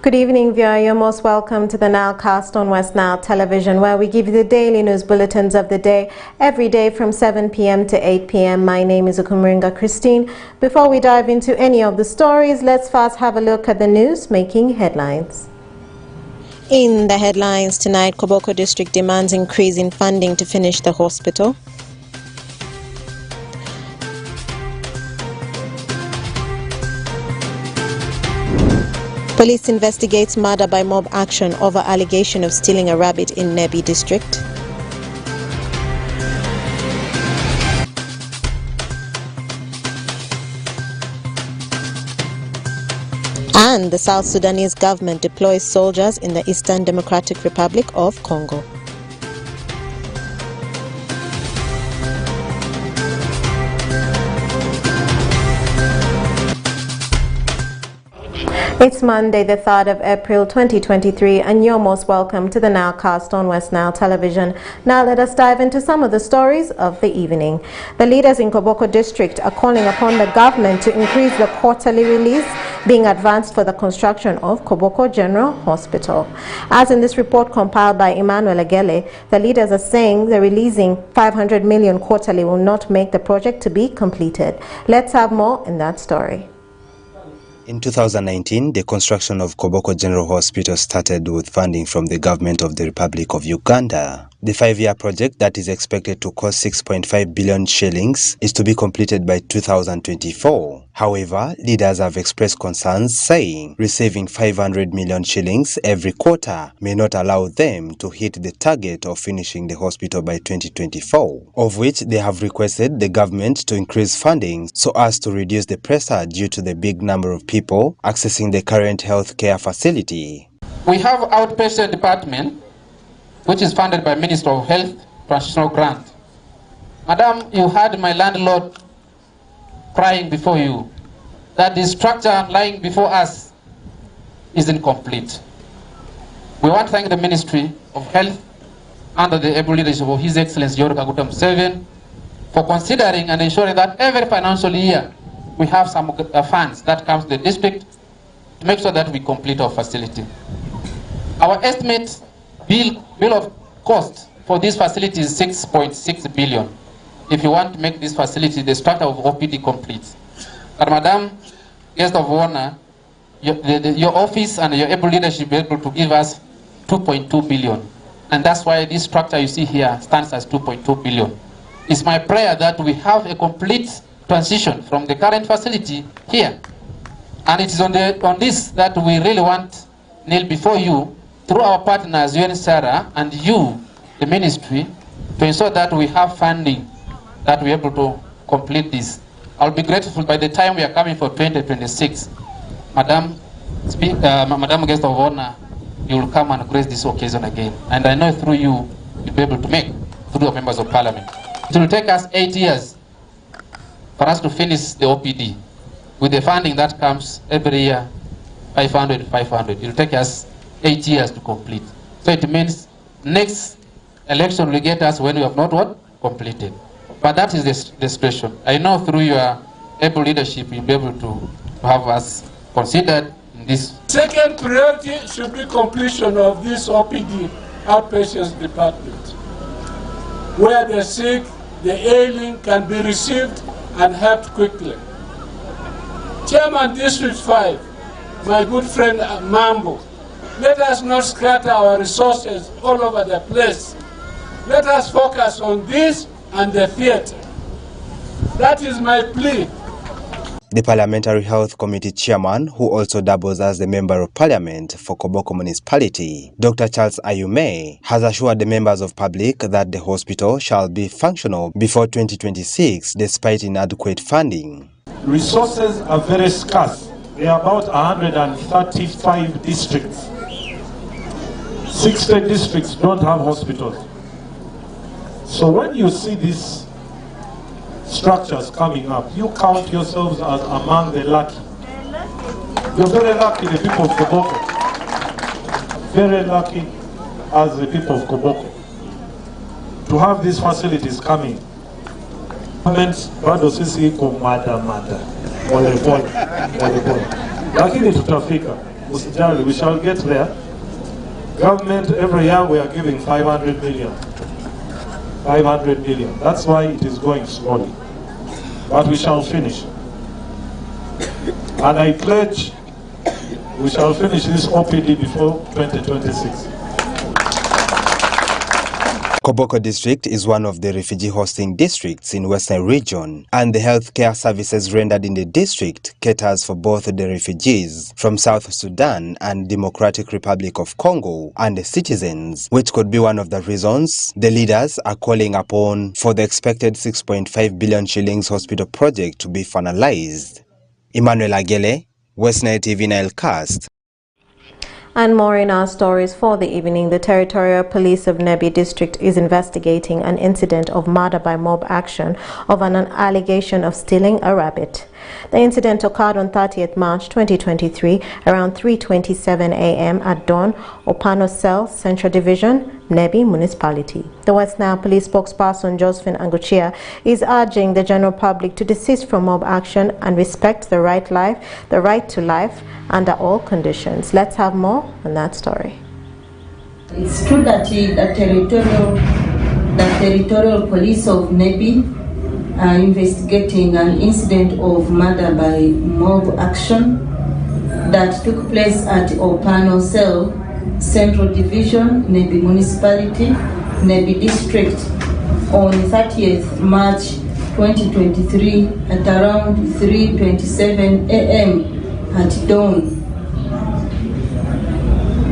Good evening, viewer. You're most welcome to the Nilecast on West Nile Television, where we give you the daily news bulletins of the day, every day from 7 p.m. to 8 p.m. My name is Ukumuringa Christine. Before we dive into any of the stories, let's first have a look at the news making headlines. In the headlines tonight, Koboko District demands increase in funding to finish the hospital. Police investigates murder by mob action over allegation of stealing a rabbit in Nebi district. And the South Sudanese government deploys soldiers in the Eastern Democratic Republic of Congo. It's Monday, the 3rd of April 2023, and you're most welcome to the Nilecast on West Nile Television. Now let us dive into some of the stories of the evening. The leaders in Koboko District are calling upon the government to increase the quarterly release being advanced for the construction of Koboko General Hospital. As in this report compiled by Emmanuel Agele, the leaders are saying the releasing 500 million quarterly will not make the project to be completed. Let's have more in that story. In 2019, the construction of Koboko General Hospital started with funding from the government of the Republic of Uganda. The 5-year project that is expected to cost 6.5 billion shillings is to be completed by 2024. However, leaders have expressed concerns saying receiving 500 million shillings every quarter may not allow them to hit the target of finishing the hospital by 2024, of which they have requested the government to increase funding so as to reduce the pressure due to the big number of people accessing the current health care facility. We have outpatient department, which is funded by Minister of Health, transitional grant. Madam, you had my landlord crying before you that the structure lying before us is incomplete. We want to thank the Ministry of Health under the able leadership of His Excellency Yoweri Kaguta Museveni for considering and ensuring that every financial year we have some funds that comes to the district to make sure that we complete our facility. Our estimate bill of cost for this facility is 6.6 billion. If you want to make this facility, the structure of OPD complete. But Madam, guest of honor, your office and your able leadership be able to give us 2.2 billion. And that's why this structure you see here stands as 2.2 billion. It's my prayer that we have a complete transition from the current facility here. And it is on this that we really want kneel before you through our partners, UNHCR and you, the ministry, to ensure that we have funding that we're able to complete this. I'll be grateful by the time we are coming for 2026. Madam Guest of Honor, you will come and grace this occasion again. And I know through you, you'll be able to make, through the members of parliament. It will take us 8 years for us to finish the OPD. With the funding that comes every year, 500. It will take us 8 years to complete. So it means next election will get us when we have not what? Completed. But that is the situation. I know through your able leadership you'll be able to have us considered in this. Second priority should be completion of this OPD, outpatient department, where the sick, the ailing can be received and helped quickly. Chairman District 5, my good friend Mambo, let us not scatter our resources all over the place. Let us focus on this and the theater. That is my plea. The Parliamentary Health Committee Chairman, who also doubles as the Member of Parliament for Koboko Municipality, Dr. Charles Ayume, has assured the members of public that the hospital shall be functional before 2026 despite inadequate funding. Resources are very scarce. There are about 135 districts. 60 districts don't have hospitals. So when you see these structures coming up, you count yourselves as among the lucky. You're very lucky, the people of Koboko. Very lucky as the people of Koboko to have these facilities coming. Bado sisi iko mada pole pole, lakini tutafika. Usijali, we shall get there. Government, every year we are giving 500 million. 500 million. That's why it is going slowly. But we shall finish. And I pledge we shall finish this OPD before 2026. Koboko district is one of the refugee hosting districts in Western region, and the healthcare services rendered in the district caters for both the refugees from South Sudan and Democratic Republic of Congo and the citizens, which could be one of the reasons the leaders are calling upon for the expected 6.5 billion shillings hospital project to be finalized. Emmanuel Agele, West Nile TV Nilecast. And more in our stories for the evening. The Territorial Police of Nebbi District is investigating an incident of murder by mob action of an allegation of stealing a rabbit. The incident occurred on 30th March 2023 around 3:27 a.m. at Dawn, Opano Cell, Central Division, Nebbi Municipality. The West Nile Police spokesperson Josephine Anguchia is urging the general public to desist from mob action and respect the right to life under all conditions. Let's have more on that story. It's true that the Territorial Police of Nebbi are investigating an incident of murder by mob action that took place at Opano Cell, Central Division, Nebbi Municipality, Nebbi District on 30th March 2023 at around 3:27 a.m. at dawn.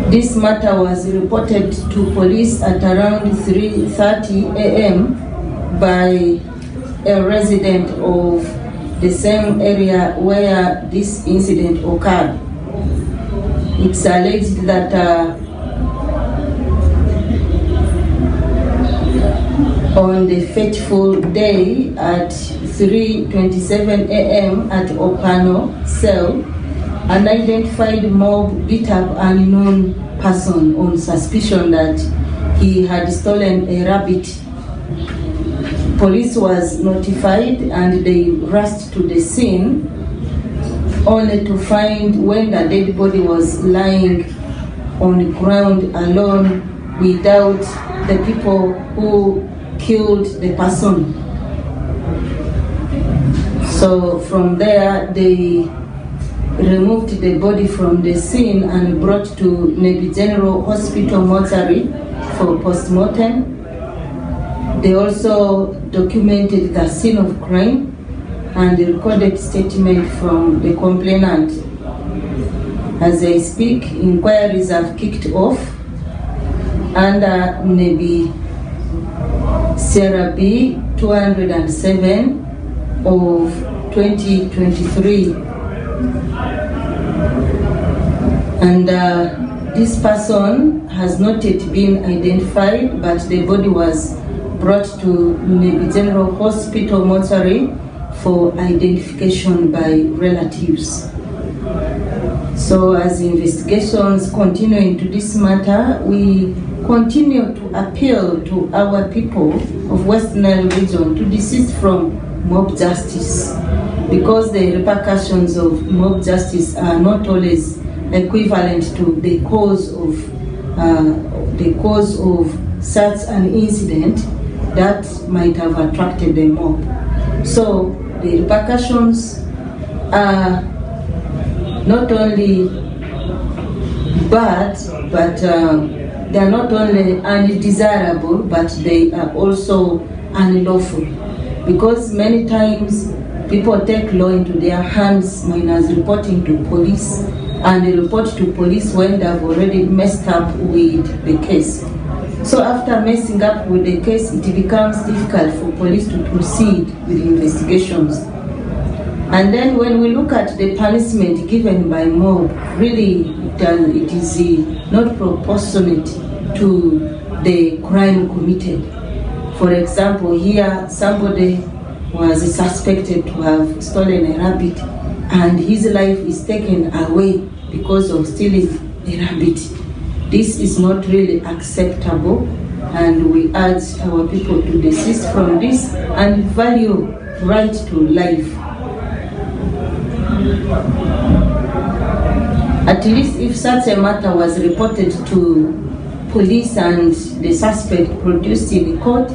This matter was reported to police at around 3:30 a.m. by a resident of the same area where this incident occurred. It's alleged that on the fateful day at 3:27 a.m. at Opano Cell, an identified mob beat up an unknown person on suspicion that he had stolen a rabbit. Police was notified and they rushed to the scene, only to find when the dead body was lying on the ground alone without the people who killed the person. So from there they removed the body from the scene and brought to Nebbi General Hospital mortuary for post-mortem. They also documented the scene of crime and the recorded statement from the complainant. As I speak, inquiries have kicked off under Nebbi Sierra B 207 of 2023. And this person has not yet been identified, but the body was brought to Nebbi General Hospital mortuary for identification by relatives. So as investigations continue into this matter, we continue to appeal to our people of West Nile region to desist from mob justice, because the repercussions of mob justice are not always equivalent to the cause of such an incident that might have attracted the mob. So the repercussions are not only bad, but they are not only undesirable, but they are also unlawful, because many times people take law into their hands minus reporting to police, and they report to police when they have already messed up with the case. So after messing up with the case, it becomes difficult for police to proceed with investigations. And then when we look at the punishment given by mob, really it is not proportionate to the crime committed. For example, here somebody was suspected to have stolen a rabbit and his life is taken away because of stealing a rabbit. This is not really acceptable, and we urge our people to desist from this and value right to life. At least if such a matter was reported to police and the suspect produced in the court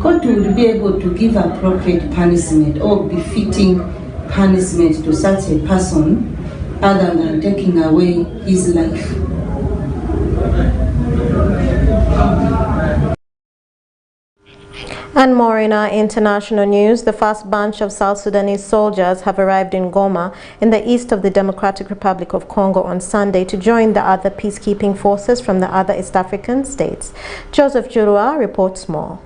would be able to give appropriate punishment or befitting punishment to such a person other than taking away his life. And more in our international news, the first bunch of South Sudanese soldiers have arrived in Goma in the east of the Democratic Republic of Congo on Sunday to join the other peacekeeping forces from the other East African states. Joseph Jurua reports more.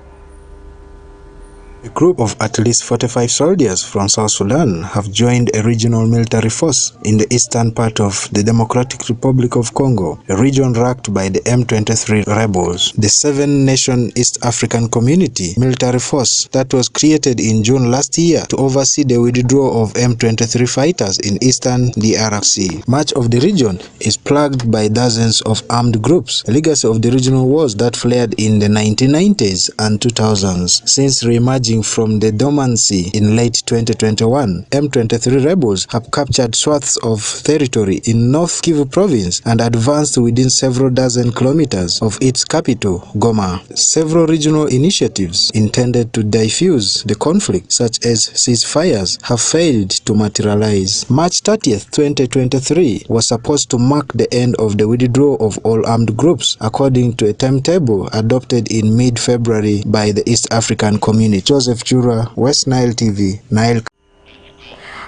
A group of at least 45 soldiers from South Sudan have joined a regional military force in the eastern part of the Democratic Republic of Congo, a region racked by the M23 rebels. The seven-nation East African Community military force that was created in June last year to oversee the withdrawal of M23 fighters in eastern DRC. Much of the region is plagued by dozens of armed groups, a legacy of the regional wars that flared in the 1990s and 2000s. Since re-emerging from the dormancy in late 2021, M23 rebels have captured swaths of territory in North Kivu province and advanced within several dozen kilometers of its capital, Goma. Several regional initiatives intended to diffuse the conflict, such as ceasefires, have failed to materialize. March 30th, 2023 was supposed to mark the end of the withdrawal of all armed groups, according to a timetable adopted in mid-February by the East African Community. Joseph Jura, West Nile TV, Nile.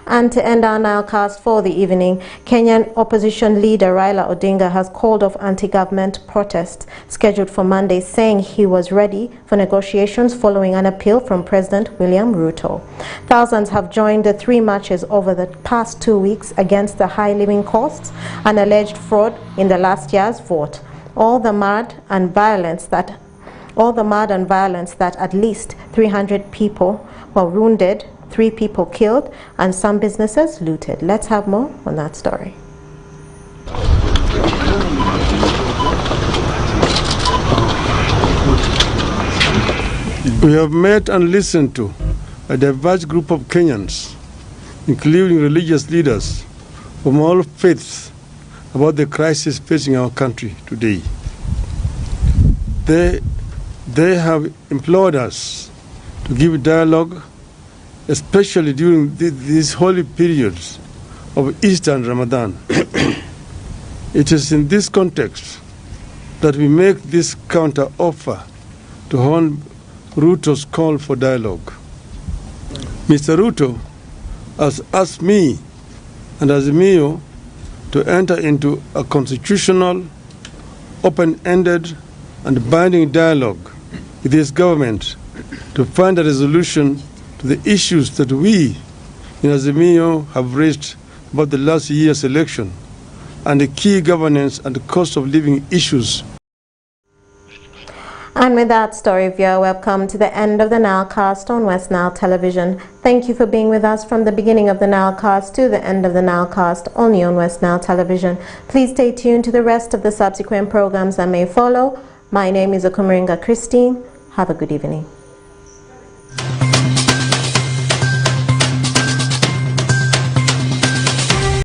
And to end our Nilecast for the evening, Kenyan opposition leader Raila Odinga has called off anti-government protests scheduled for Monday, saying he was ready for negotiations following an appeal from President William Ruto. Thousands have joined the 3 marches over the past 2 weeks against the high living costs and alleged fraud in the last year's vote. All the mud and violence that at least 300 people were wounded, 3 people killed, and some businesses looted. Let's have more on that story. We have met and listened to a diverse group of Kenyans, including religious leaders from all faiths, about the crisis facing our country today. They have implored us to give dialogue, especially during these holy periods of Easter and Ramadan. It is in this context that we make this counter-offer to Hon. Ruto's call for dialogue. Mr. Ruto has asked me and Azimio to enter into a constitutional, open-ended, and binding dialogue with his government to find a resolution to the issues that we in Azimio have raised about the last year's election and the key governance and cost of living issues. And with that story, viewer, we've come to the end of the Nilecast on West Nile Television. Thank you for being with us from the beginning of the Nilecast to the end of the Nilecast, only on West Nile Television. Please stay tuned to the rest of the subsequent programs that may follow. My name is Okumaringa Christine. Have a good evening.